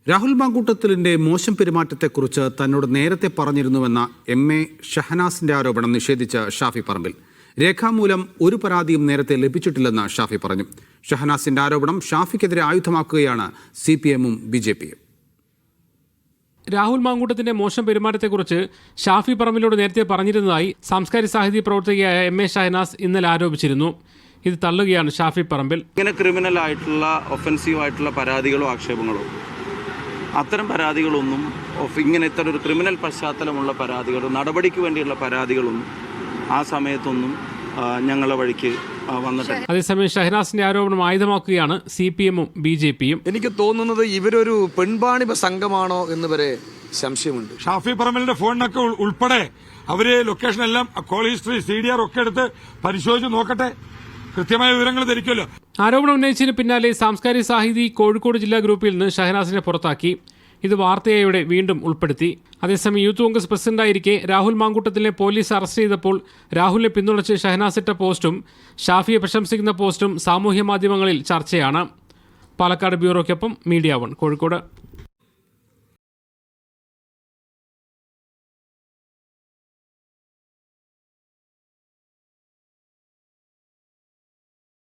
രാഹുൽ മാങ്കൂട്ടത്തിലിന്റെ മോശം പെരുമാറ്റത്തെക്കുറിച്ച് തന്നോട് നേരത്തെ പറഞ്ഞിരുന്നുവെന്ന MA ഷഹനാസിന്റെ ആരോപണം നിഷേധിച്ച ഷാഫി പറമ്പിൽ. രേഖാമൂലം ഒരു പരാതിയും നേരത്തെ ലഭിച്ചിട്ടില്ലെന്ന് ഷാഫി പറഞ്ഞു. ഷഹനാസിന്റെ ആരോപണം ഷാഫിക്കെതിരെ ആയുധമാക്കുകയാണ് CPM-ഉം BJP-യും. രാഹുൽ മാങ്കൂട്ടത്തിന്റെ മോശം പെരുമാറ്റത്തെക്കുറിച്ച് ഷാഫി പറമ്പിലോട് നേരത്തെ പറഞ്ഞിരുന്നതായി സാംസ്കാരിക സാഹിത്യ പ്രവർത്തകയായ MA ഷഹനാസ് ഇന്നലെ ആരോപിച്ചിരുന്നു. ഇത് തള്ളുകയാണ് ഷാഫി പറമ്പിൽ. ഇങ്ങനെ ക്രിമിനൽ ആയിട്ടുള്ള ഒഫൻസീവ് ആയിട്ടുള്ള പരാതികളോ ആക്ഷേപങ്ങളോ അത്തരം പരാതികളൊന്നും ഇങ്ങനെ ഇത്തരം ഒരു ക്രിമിനൽ പശ്ചാത്തലമുള്ള പരാതികളോ നടപടിക്ക് വേണ്ടിയുള്ള പരാതികളൊന്നും ആ സമയത്തൊന്നും ഞങ്ങളുടെ വഴിക്ക് വന്നിട്ടില്ല. അതേസമയം ഷഹനാസിന്റെ ആരോപണം ആയുധമാക്കുകയാണ് CPM-ഉം BJP-യും. എനിക്ക് തോന്നുന്നത് ഇവരൊരു പെൺവാണിഭ സംഘമാണോ എന്ന് വരെ സംശയമുണ്ട്. ഷാഫി പറമ്പലിന്റെ ഫോണിനൊക്കെ ഉൾപ്പെടെ അവര് ലൊക്കേഷൻ എല്ലാം കോൾ ഹിസ്റ്ററി CDR ഒക്കെ എടുത്ത് പരിശോധിച്ച് നോക്കട്ടെ, കൃത്യമായ വിവരങ്ങൾ ധരിക്കുമല്ലോ. ആരോപണം ഉന്നയിച്ചതിന് പിന്നാലെ സാംസ്കാരിക സാഹിതി കോഴിക്കോട് ജില്ലാ ഗ്രൂപ്പിൽ നിന്ന് ഷഹനാസിനെ പുറത്താക്കി. ഇത് വാർത്തയോടെ വീണ്ടും ഉൾപ്പെടുത്തി. അതേസമയം യൂത്ത് കോൺഗ്രസ് പ്രസിഡന്റായിരിക്കെ രാഹുൽ മാങ്കൂട്ടത്തിനെ പോലീസ് അറസ്റ്റ് ചെയ്തപ്പോൾ രാഹുലിനെ പിന്തുണച്ച് ഷഹനാസ് ഇട്ട പോസ്റ്റും ഷാഫിയെ പ്രശംസിക്കുന്ന പോസ്റ്റും സാമൂഹ്യ മാധ്യമങ്ങളിൽ ചർച്ചയാണ്. പാലക്കാട് ബ്യൂറോയ്ക്കൊപ്പം മീഡിയ 1 കോഴിക്കോട്.